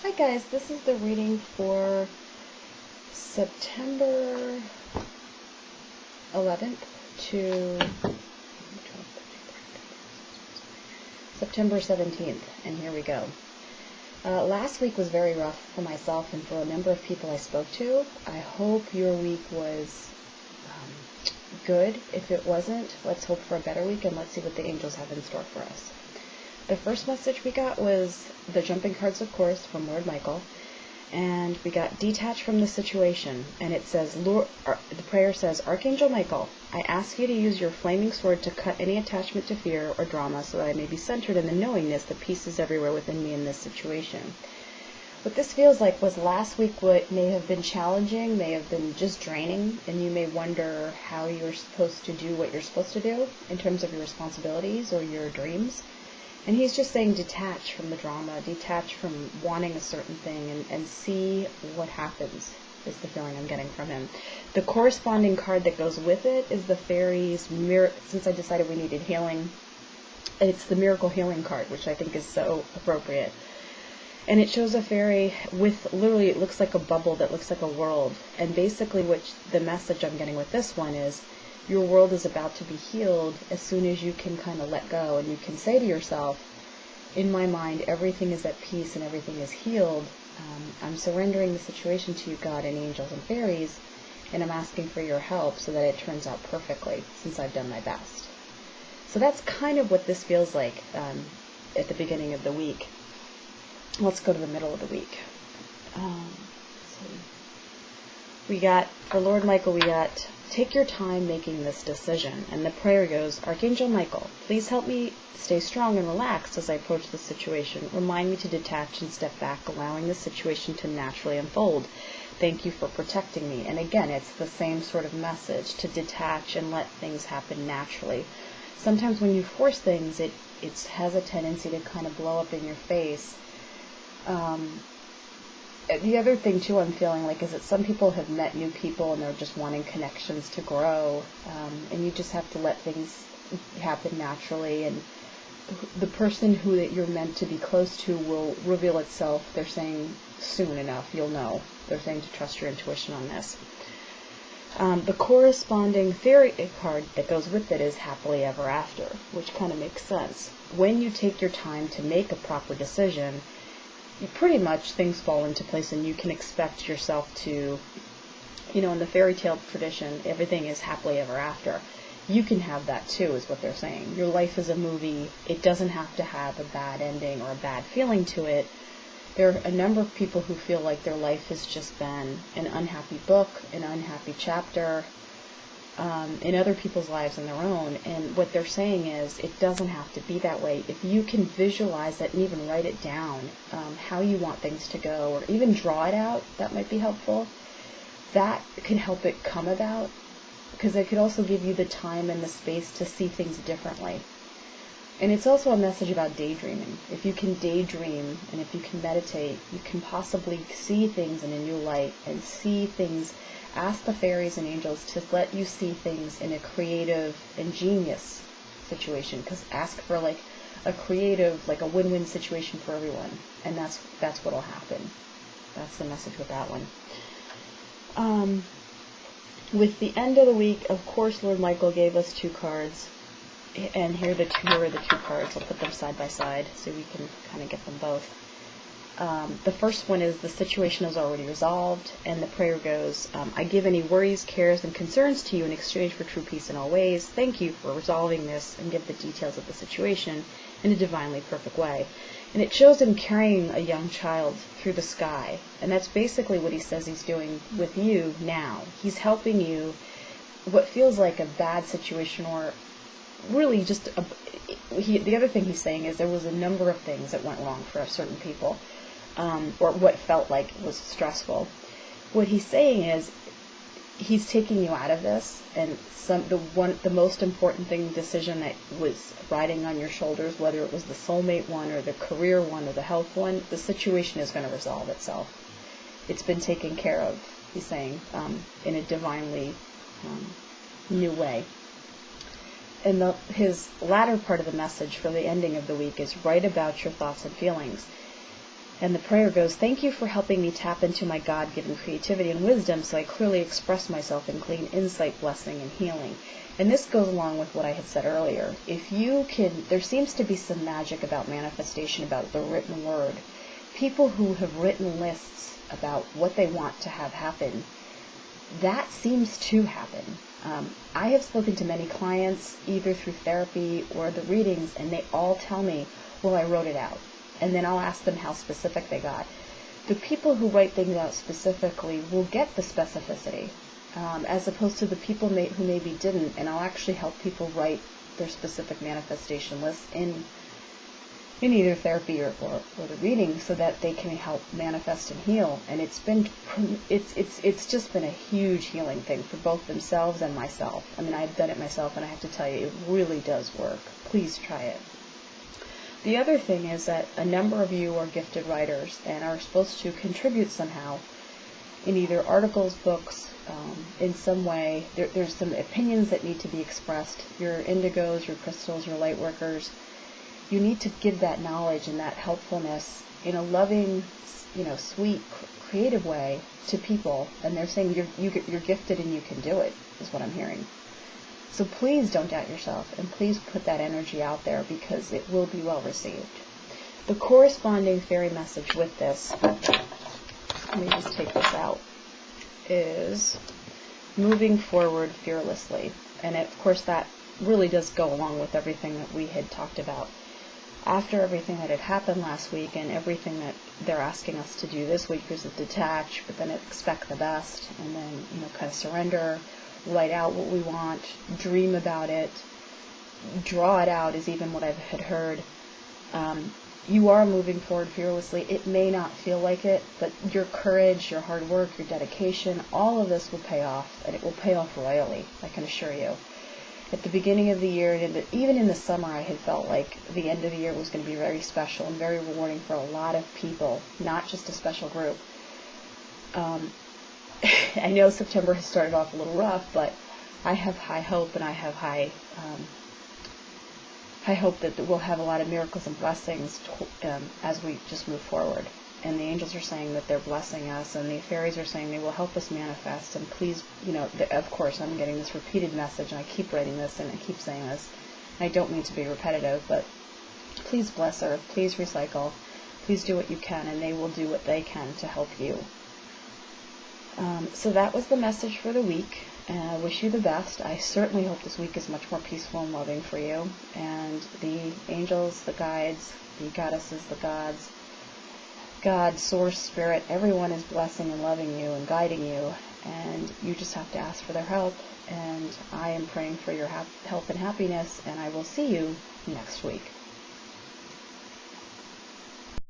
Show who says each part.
Speaker 1: Hi guys, this is the reading for September 11th to September 17th, and here we go. Last week was very rough for myself and for a number of people I spoke to. I hope your week was good. If it wasn't, let's hope for a better week and let's see what the angels have in store for us. The first message we got was the jumping cards, of course, from Lord Michael, and we got detach from the situation, and it says, the prayer says, Archangel Michael, I ask you to use your flaming sword to cut any attachment to fear or drama so that I may be centered in the knowingness that peace is everywhere within me in this situation. What this feels like was last week what may have been challenging, may have been just draining, and you may wonder how you're supposed to do what you're supposed to do in terms of your responsibilities or your dreams. And he's just saying detach from the drama, detach from wanting a certain thing, and see what happens, is the feeling I'm getting from him. The corresponding card that goes with it is the fairies, since I decided we needed healing, it's the miracle healing card, which I think is so appropriate. And it shows a fairy with, literally, it looks like a bubble that looks like a world. And basically what the message I'm getting with this one is, your world is about to be healed as soon as you can kind of let go and you can say to yourself, in my mind, everything is at peace and everything is healed. I'm surrendering the situation to you, God and angels and fairies, and I'm asking for your help so that it turns out perfectly since I've done my best. So that's kind of what this feels like at the beginning of the week. Let's go to the middle of the week. We got, for Lord Michael, we got, take your time making this decision. And the prayer goes, Archangel Michael, please help me stay strong and relaxed as I approach the situation. Remind me to detach and step back, allowing the situation to naturally unfold. Thank you for protecting me. And again, it's the same sort of message, to detach and let things happen naturally. Sometimes when you force things, it has a tendency to kind of blow up in your face. The other thing, too, I'm feeling like is that some people have met new people and they're just wanting connections to grow, and you just have to let things happen naturally, and the person who that you're meant to be close to will reveal itself. They're saying soon enough, you'll know. They're saying to trust your intuition on this. The corresponding fairy card that goes with it is happily ever after, which kind of makes sense. When you take your time to make a proper decision, pretty much things fall into place and you can expect yourself to, in the fairy tale tradition, everything is happily ever after. You can have that too, is what they're saying. Your life is a movie. It doesn't have to have a bad ending or a bad feeling to it. There are a number of people who feel like their life has just been an unhappy book, an unhappy chapter, in other people's lives and their own. And what they're saying is it doesn't have to be that way. If you can visualize it and even write it down, how you want things to go, or even draw it out, that might be helpful. That can help it come about, because it could also give you the time and the space to see things differently. And it's also a message about daydreaming. If you can daydream and if you can meditate, you can possibly see things in a new light and see things. Ask the fairies and angels to let you see things in a creative, ingenious situation. Because ask for like a creative, like a win-win situation for everyone, and that's what'll happen. That's the message with that one. With the end of the week, of course, Lord Michael gave us two cards, and here are the two cards. I'll put them side by side so we can kind of get them both. The first one is the situation is already resolved, and the prayer goes, I give any worries, cares, and concerns to you in exchange for true peace in all ways. Thank you for resolving this, and give the details of the situation in a divinely perfect way. And it shows him carrying a young child through the sky, and that's basically what he says he's doing with you now. He's helping you, what feels like a bad situation, or really just the other thing he's saying is there was a number of things that went wrong for certain people. Or what felt like was stressful. What he's saying is he's taking you out of this, and the most important decision that was riding on your shoulders, whether it was the soulmate one or the career one or the health one, the situation is going to resolve itself. It's been taken care of, he's saying, in a divinely new way. And his latter part of the message for the ending of the week is write about your thoughts and feelings. And the prayer goes, "Thank you for helping me tap into my God-given creativity and wisdom so I clearly express myself and glean insight, blessing, and healing." And this goes along with what I had said earlier. If you can, there seems to be some magic about manifestation, about the written word. People who have written lists about what they want to have happen, that seems to happen. I have spoken to many clients, either through therapy or the readings, and they all tell me, well, I wrote it out. And then I'll ask them how specific they got. The people who write things out specifically will get the specificity, as opposed to the people who maybe didn't. And I'll actually help people write their specific manifestation lists in either therapy or the reading, so that they can help manifest and heal. And it's just been a huge healing thing for both themselves and myself. I mean, I've done it myself, and I have to tell you, it really does work. Please try it. The other thing is that a number of you are gifted writers and are supposed to contribute somehow in either articles, books, in some way. There's some opinions that need to be expressed. Your indigos, your crystals, your light workers, you need to give that knowledge and that helpfulness in a loving, sweet, creative way to people. And they're saying you're gifted and you can do it, is what I'm hearing. So please don't doubt yourself, and please put that energy out there, because it will be well received. The corresponding fairy message with this, let me just take this out, is moving forward fearlessly. And of course that really does go along with everything that we had talked about. After everything that had happened last week and everything that they're asking us to do this week, is to detach, but then expect the best, and then, kind of surrender, write out what we want, dream about it, draw it out is even what I had heard. You are moving forward fearlessly. It may not feel like it, but your courage, your hard work, your dedication, all of this will pay off, and it will pay off royally, I can assure you. At the beginning of the year, and even in the summer, I had felt like the end of the year was going to be very special and very rewarding for a lot of people, not just a special group. I know September has started off a little rough, but I have high hope, and I have high hope that we'll have a lot of miracles and blessings as we just move forward. And the angels are saying that they're blessing us, and the fairies are saying they will help us manifest. And please, of course, I'm getting this repeated message, and I keep writing this, and I keep saying this. And I don't mean to be repetitive, but please bless Earth, please recycle, please do what you can, and they will do what they can to help you. So that was the message for the week, and I wish you the best. I certainly hope this week is much more peaceful and loving for you. And the angels, the guides, the goddesses, the gods, God, Source, Spirit, everyone is blessing and loving you and guiding you, and you just have to ask for their help. And I am praying for your health and happiness, and I will see you next week.